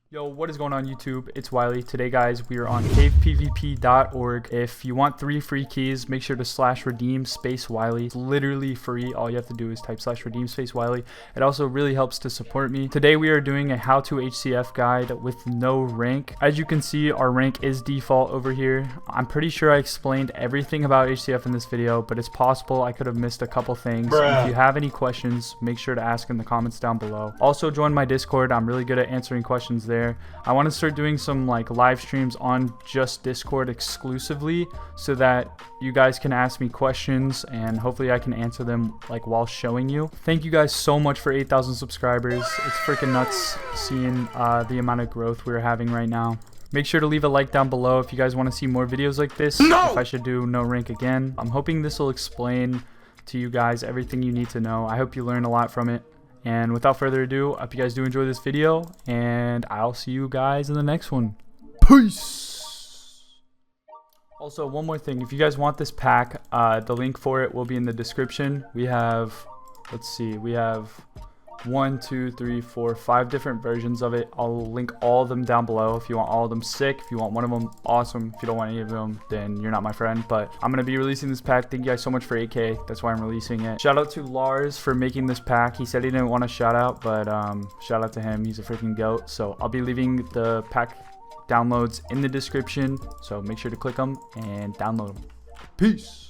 Yo, what is going on YouTube? It's Whyli. Today guys, we are on cavepvp.org. If you want 3 free keys, make sure to /redeem Whyli. It's literally free. All you have to do is type /redeem Whyli. It also really helps to support me. Today we are doing a how to HCF guide with no rank. As you can see, our rank is default over here. I'm pretty sure I explained everything about HCF in this video, but it's possible I could have missed a couple things. If you have any questions, make sure to ask in the comments down below. Also join my Discord. I'm really good at answering questions there. I want to start doing some like live streams on just Discord exclusively so that you guys can ask me questions and hopefully I can answer them like while showing you. Thank you guys so much for 8,000 subscribers. It's freaking nuts seeing the amount of growth we're having right now. Make sure to leave a like down below if you guys want to see more videos like this. If I should do no rank again. I'm hoping this will explain to you guys everything you need to know. I hope you learn a lot from it. And without further ado, I hope you guys do enjoy this video, and I'll see you guys in the next one. Peace! Also, one more thing. If you guys want this pack, the link for it will be in the description. We have, let's see, we have 1, 2, 3, 4, 5 different versions of it. I'll link all of them down below. If you want all of them, sick. If you want one of them, awesome. If you don't want any of them, then you're not my friend. But I'm going to be releasing this pack. Thank you guys so much for 8K. That's why I'm releasing it. Shout out to Lars for making this pack. He said he didn't want a shout out, but shout out to him. He's a freaking goat. So I'll be leaving the pack downloads in the description. So make sure to click them and download them. Peace.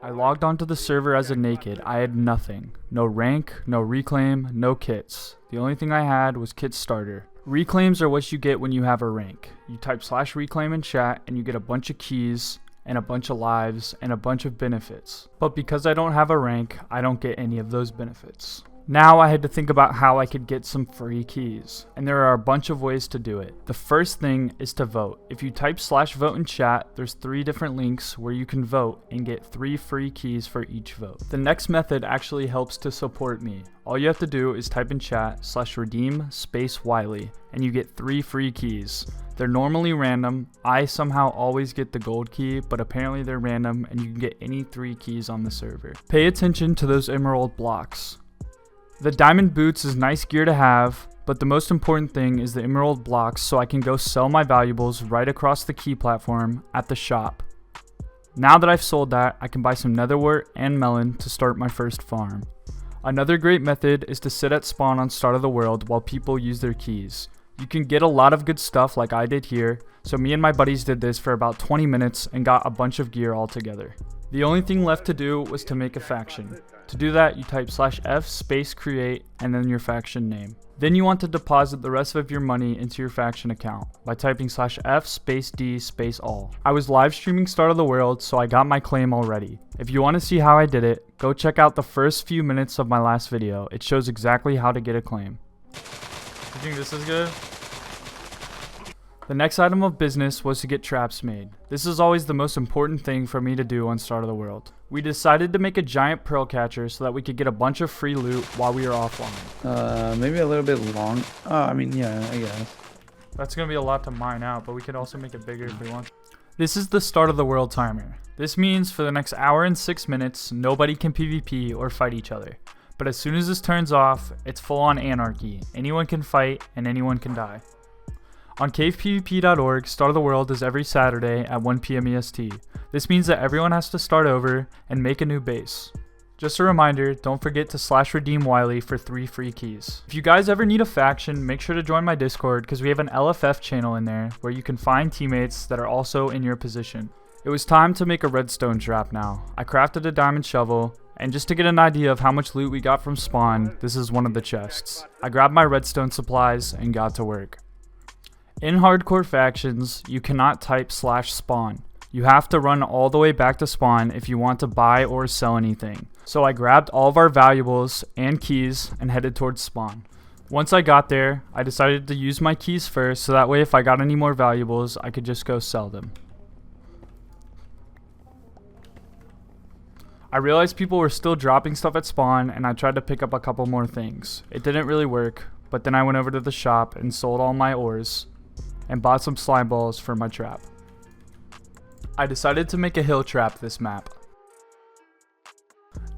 I logged onto the server as a naked. I had nothing. No rank, no reclaim, no kits. The only thing I had was kit starter. Reclaims are what you get when you have a rank. You type /reclaim in chat and you get a bunch of keys and a bunch of lives and a bunch of benefits. But because I don't have a rank, I don't get any of those benefits. Now I had to think about how I could get some free keys, and there are a bunch of ways to do it. The first thing is to vote. If you type /vote in chat, there's 3 different links where you can vote and get 3 free keys for each vote. The next method actually helps to support me. All you have to do is type in chat /redeem Whyli and you get 3 free keys. They're normally random. I somehow always get the gold key, but apparently they're random and you can get any 3 keys on the server. Pay attention to those emerald blocks. The diamond boots is nice gear to have, but the most important thing is the emerald blocks so I can go sell my valuables right across the key platform at the shop. Now that I've sold that, I can buy some nether wart and melon to start my first farm. Another great method is to sit at spawn on start of the world while people use their keys. You can get a lot of good stuff like I did here, so me and my buddies did this for about 20 minutes and got a bunch of gear all together. The only thing left to do was to make a faction. To do that, you type /f create and then your faction name. Then you want to deposit the rest of your money into your faction account by typing /f d all. I was live streaming Start of the World, so I got my claim already. If you want to see how I did it, go check out the first few minutes of my last video. It shows exactly how to get a claim. You think this is good? The next item of business was to get traps made. This is always the most important thing for me to do on Start of the World. We decided to make a giant pearl catcher so that we could get a bunch of free loot while we were offline. Maybe a little bit long. Oh, I mean, yeah, I guess. That's going to be a lot to mine out, but we could also make it bigger if we want. This is the Start of the World timer. This means for the next hour and 6 minutes, nobody can PvP or fight each other. But as soon as this turns off, it's full on anarchy. Anyone can fight and anyone can die. On cavepvp.org, Start of the World is every Saturday at 1 PM EST. This means that everyone has to start over and make a new base. Just a reminder, don't forget to /redeem Whyli for 3 free keys. If you guys ever need a faction, make sure to join my Discord because we have an LFF channel in there where you can find teammates that are also in your position. It was time to make a redstone trap now. I crafted a diamond shovel, and just to get an idea of how much loot we got from spawn, this is one of the chests. I grabbed my redstone supplies and got to work. In hardcore factions, you cannot type /spawn. You have to run all the way back to spawn if you want to buy or sell anything. So I grabbed all of our valuables and keys and headed towards spawn. Once I got there, I decided to use my keys first so that way if I got any more valuables, I could just go sell them. I realized people were still dropping stuff at spawn and I tried to pick up a couple more things. It didn't really work, but then I went over to the shop and sold all my ores and bought some slime balls for my trap. I decided to make a hill trap this map.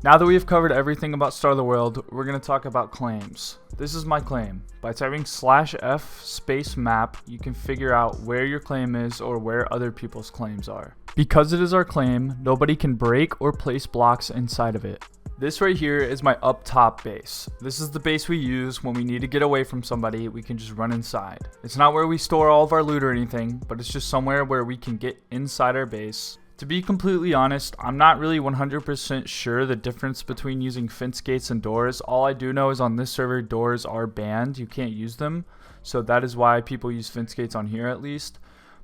Now that we've covered everything about Star of the World, we're going to talk about claims. This is my claim. By typing /f space map, you can figure out where your claim is or where other people's claims are. Because it is our claim, nobody can break or place blocks inside of it. This right here is my up top base. This is the base we use when we need to get away from somebody. We can just run inside. It's not where we store all of our loot or anything, but it's just somewhere where we can get inside our base. To be completely honest, I'm not really 100% sure the difference between using fence gates and doors. All I do know is on this server, doors are banned. You can't use them. So that is why people use fence gates on here at least.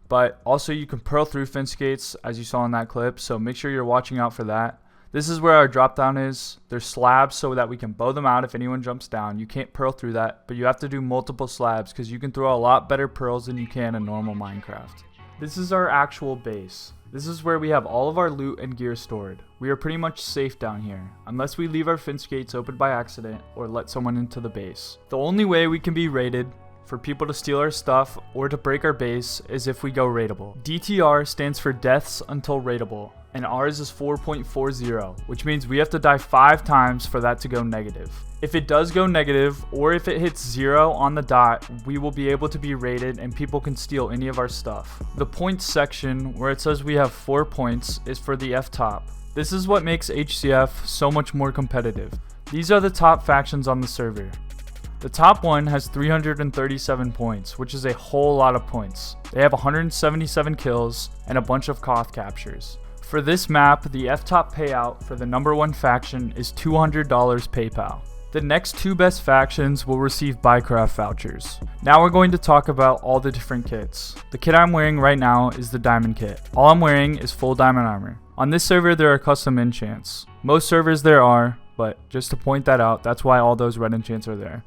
But also you can pearl through fence gates as you saw in that clip. So make sure you're watching out for that. This is where our drop down is. There's slabs so that we can bow them out if anyone jumps down. You can't pearl through that, but you have to do multiple slabs because you can throw a lot better pearls than you can in normal Minecraft. This is our actual base. This is where we have all of our loot and gear stored. We are pretty much safe down here, unless we leave our fence gates open by accident or let someone into the base. The only way we can be raided for people to steal our stuff or to break our base is if we go raidable. DTR stands for deaths until raidable, and ours is 4.40, which means we have to die 5 times for that to go negative. If it does go negative, or if it hits 0 on the dot, we will be able to be raided and people can steal any of our stuff. The points section, where it says we have 4 points, is for the F top. This is what makes HCF so much more competitive. These are the top factions on the server. The top one has 337 points, which is a whole lot of points. They have 177 kills and a bunch of Koth captures. For this map, the F-top payout for the #1 faction is $200 PayPal. The next 2 best factions will receive Buycraft vouchers. Now we're going to talk about all the different kits. The kit I'm wearing right now is the diamond kit. All I'm wearing is full diamond armor. On this server there are custom enchants. Most servers there are, but just to point that out, that's why all those red enchants are there.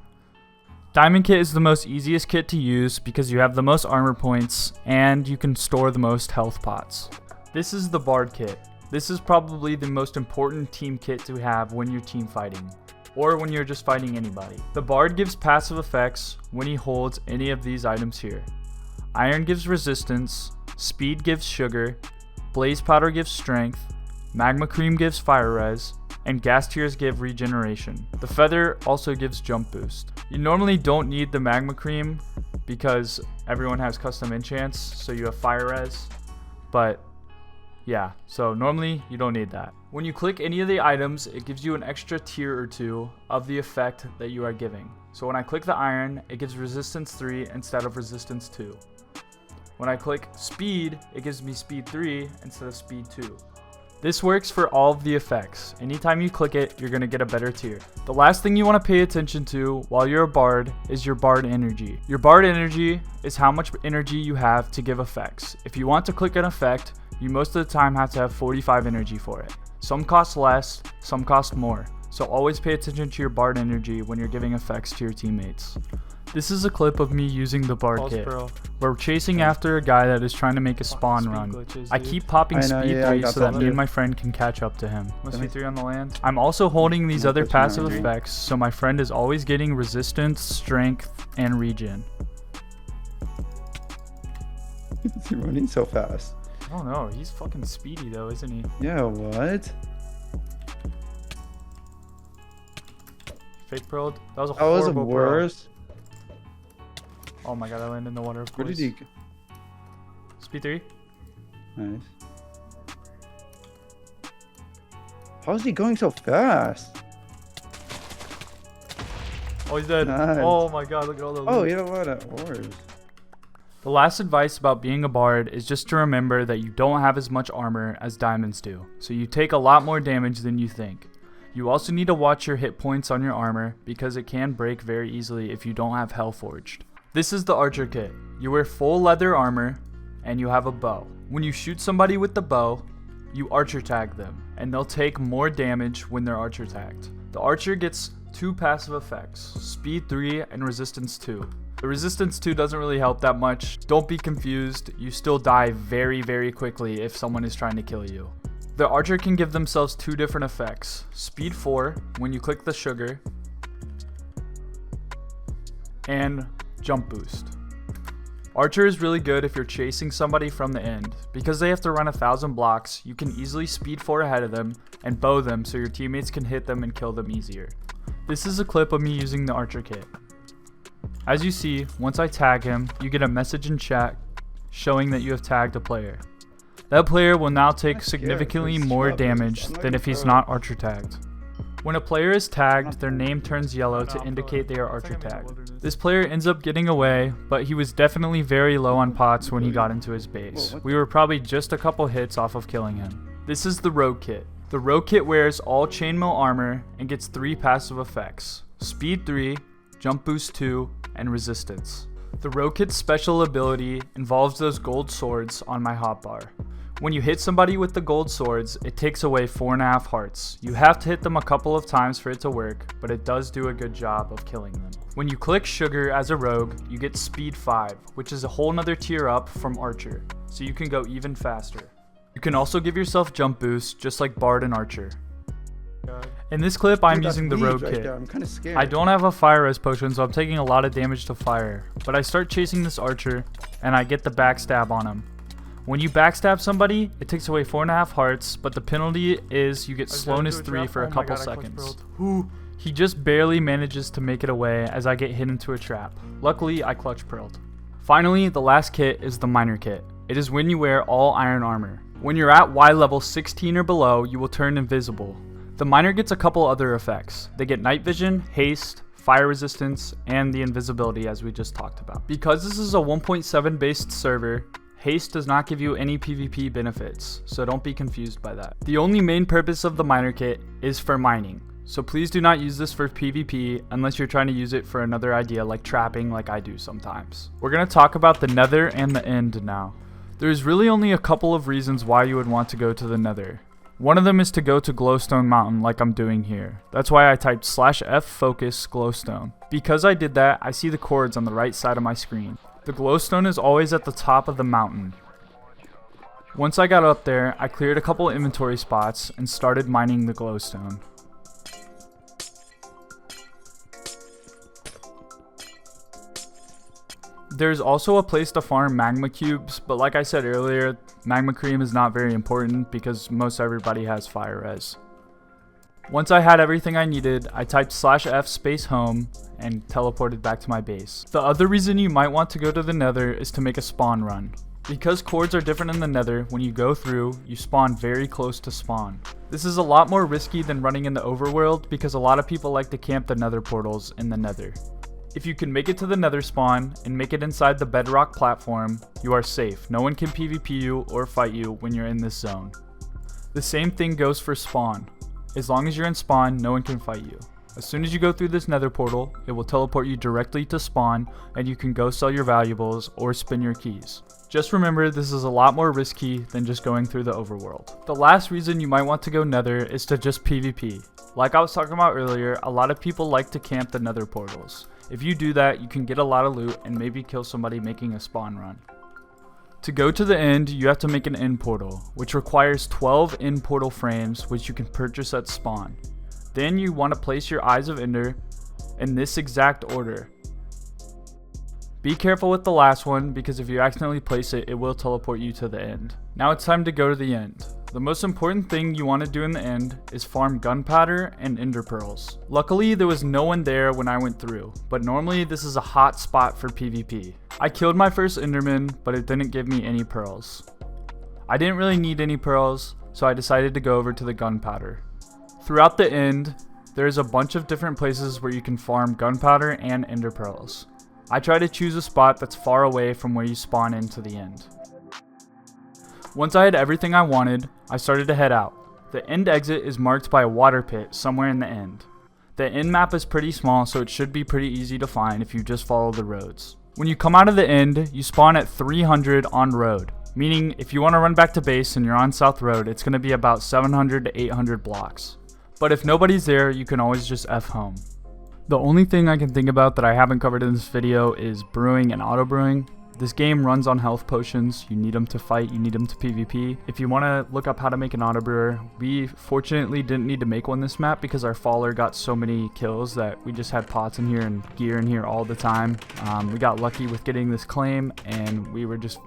Diamond kit is the most easiest kit to use because you have the most armor points and you can store the most health pots. This is the Bard kit. This is probably the most important team kit to have when you're team fighting, or when you're just fighting anybody. The Bard gives passive effects when he holds any of these items here. Iron gives resistance, Speed gives sugar, Blaze Powder gives strength, Magma Cream gives fire res, and gas tears give regeneration. The feather also gives jump boost. You normally don't need the Magma Cream because everyone has custom enchants, so you have fire res, but yeah, so normally you don't need that. When you click any of the items, it gives you an extra tier or 2 of the effect that you are giving. So when I click the iron, it gives resistance 3 instead of resistance 2. When I click speed, it gives me speed 3 instead of speed 2. This works for all of the effects. Anytime you click it, you're going to get a better tier. The last thing you want to pay attention to while you're a bard is your bard energy. Your bard energy is how much energy you have to give effects. If you want to click an effect, you most of the time have to have 45 energy for it. Some cost less, some cost more. So always pay attention to your bard energy when you're giving effects to your teammates. This is a clip of me using the Bard kit. We're chasing after a guy that is trying to make a spawn run. Glitches, I keep popping speed 3 so that me and my friend can catch up to him. Speed 3 on the land. I'm also holding these other passive effects so my friend is always getting resistance, strength, and regen. Is he running so fast? I don't know. He's fucking speedy though, isn't he? Yeah, what? Fake pearled. That was a horrible worst. Oh my god, I landed in the water, of course. Where did he go? Speed 3. Nice. How is he going so fast? Oh, he's dead. Nice. Oh my god, look at all the loot. Oh, he had a lot of ores. The last advice about being a bard is just to remember that you don't have as much armor as diamonds do, so you take a lot more damage than you think. You also need to watch your hit points on your armor because it can break very easily if you don't have Hellforged. This is the archer kit. You wear full leather armor and you have a bow. When you shoot somebody with the bow, you archer tag them and they'll take more damage when they're archer tagged. The archer gets 2 passive effects, speed 3 and resistance 2. The resistance 2 doesn't really help that much. Don't be confused, you still die very, very quickly if someone is trying to kill you. The archer can give themselves 2 different effects. Speed 4 when you click the sugar, and jump boost. Archer is really good if you're chasing somebody from the end. Because they have to run 1,000 blocks, you can easily speed 4 ahead of them and bow them so your teammates can hit them and kill them easier. This is a clip of me using the Archer kit. As you see, once I tag him, you get a message in chat showing that you have tagged a player. That player will now take significantly more damage than if he's not Archer tagged. When a player is tagged, their name turns yellow to indicate they are Archer tagged. This player ends up getting away, but he was definitely very low on pots when he got into his base. We were probably just a couple hits off of killing him. This is the Rogue kit. The Rogue kit wears all chainmail armor and gets 3 passive effects: Speed 3, Jump Boost 2, and Resistance. The Rogue kit's special ability involves those gold swords on my hotbar. When you hit somebody with the gold swords, it takes away 4.5 hearts. You have to hit them a couple of times for it to work, but it does do a good job of killing them. When you click Sugar as a rogue, you get Speed 5, which is a whole nother tier up from Archer, so you can go even faster. You can also give yourself jump boost, just like Bard and Archer. In this clip, I'm using the Rogue kit. I'm kind of scared. I don't have a fire res potion, so I'm taking a lot of damage to fire, but I start chasing this Archer, and I get the backstab on him. When you backstab somebody, it takes away 4.5 hearts, but the penalty is you get slowness 3 for a couple seconds. He just barely manages to make it away as I get hit into a trap. Luckily, I clutch pearled. Finally, the last kit is the Miner kit. It is when you wear all iron armor. When you're at Y level 16 or below, you will turn invisible. The Miner gets a couple other effects. They get night vision, haste, fire resistance, and the invisibility as we just talked about. Because this is a 1.7 based server, haste does not give you any PvP benefits, so don't be confused by that. The only main purpose of the Miner kit is for mining, so please do not use this for PvP unless you're trying to use it for another idea like trapping like I do sometimes. We're going to talk about the Nether and the End now. There's really only a couple of reasons why you would want to go to the Nether. One of them is to go to Glowstone Mountain like I'm doing here. That's why I typed /F focus glowstone. Because I did that, I see the cords on the right side of my screen. The glowstone is always at the top of the mountain. Once I got up there, I cleared a couple inventory spots and started mining the glowstone. There's also a place to farm magma cubes, but like I said earlier, magma cream is not very important because most everybody has fire res. Once I had everything I needed, I typed /F space home and teleported back to my base. The other reason you might want to go to the Nether is to make a spawn run. Because cords are different in the Nether, when you go through, you spawn very close to spawn. This is a lot more risky than running in the overworld because a lot of people like to camp the Nether portals in the Nether. If you can make it to the Nether spawn and make it inside the bedrock platform, you are safe. No one can PvP you or fight you when you're in this zone. The same thing goes for spawn. As long as you're in spawn, no one can fight you. As soon as you go through this Nether portal, it will teleport you directly to spawn and you can go sell your valuables or spin your keys. Just remember, this is a lot more risky than just going through the overworld. The last reason you might want to go Nether is to just PvP. Like I was talking about earlier, a lot of people like to camp the Nether portals. If you do that, you can get a lot of loot and maybe kill somebody making a spawn run. To go to the end, you have to make an end portal, which requires 12 end portal frames, which you can purchase at spawn. Then you want to place your Eyes of Ender in this exact order. Be careful with the last one, because if you accidentally place it, it will teleport you to the end. Now it's time to go to the end. The most important thing you want to do in the end is farm gunpowder and ender pearls. Luckily, there was no one there when I went through, but normally this is a hot spot for PvP. I killed my first enderman, but it didn't give me any pearls. I didn't really need any pearls, so I decided to go over to the gunpowder. Throughout the end, there's a bunch of different places where you can farm gunpowder and ender pearls. I try to choose a spot that's far away from where you spawn into the end. Once I had everything I wanted, I started to head out. The end exit is marked by a water pit somewhere in the end. The end map is pretty small, so it should be pretty easy to find if you just follow the roads. When you come out of the end, you spawn at 300 on road, meaning if you want to run back to base and you're on South Road, it's going to be about 700 to 800 blocks. But if nobody's there, you can always just F home. The only thing I can think about that I haven't covered in this video is brewing and auto brewing. This game runs on health potions. You need them to fight, you need them to PvP. If you want to look up how to make an auto brewer, we fortunately didn't need to make one this map because our faller got so many kills that we just had pots in here and gear in here all the time. We got lucky with getting this claim, and we were just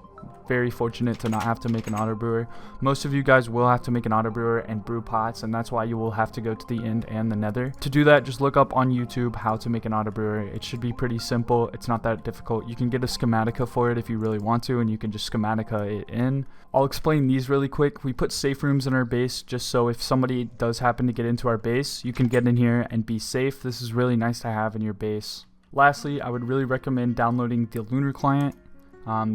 very fortunate to not have to make an auto brewer. Most of you guys will have to make an auto brewer and brew pots, and that's why you will have to go to the end and the nether. To do that, just look up on YouTube how to make an auto brewer. It should be pretty simple. It's not that difficult. You can get a schematica for it if you really want to, and you can just schematica it in. I'll explain these really quick. We put safe rooms in our base just so if somebody does happen to get into our base, you can get in here and be safe. This is really nice to have in your base. Lastly, I would really recommend downloading the Lunar client.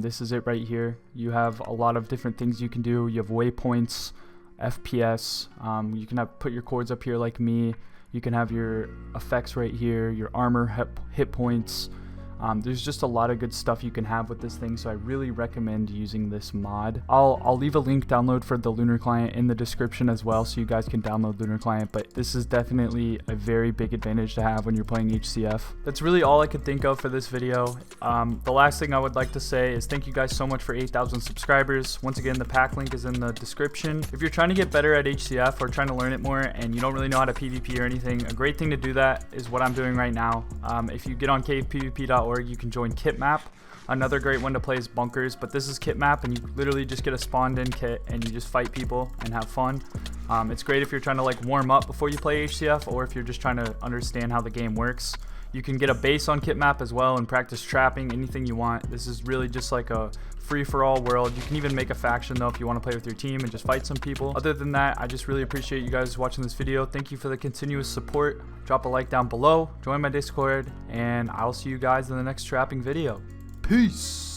This is it right here. You have a lot of different things you can do. You have waypoints, FPS. You can put your chords up here like me. You can have your effects right here, your armor, hit points. There's just a lot of good stuff you can have with this thing, so I really recommend using this mod. I'll leave a link download for the Lunar client in the description as well, so you guys can download Lunar client, but this is definitely a very big advantage to have when you're playing HCF. That's really all I could think of for this video. The last thing I would like to say is thank you guys so much for 8,000 subscribers. Once again, the pack link is in the description. If you're trying to get better at HCF or trying to learn it more and you don't really know how to PvP or anything, a great thing to do that is what I'm doing right now. If you get on cavepvp.org, you can join kit map. Another great one to play is bunkers, but this is kit map, and you literally just get a spawned in kit and you just fight people and have fun. It's great if you're trying to like warm up before you play HCF, or if you're just trying to understand how the game works. You can get a base on kit map as well and practice trapping, anything you want. This is really just like a free-for-all world. You can even make a faction though if you want to play with your team and just fight some people. Other than that, I just really appreciate you guys watching this video. Thank you for the continuous support. Drop a like down below, join my Discord, and I'll see you guys in the next trapping video. Peace!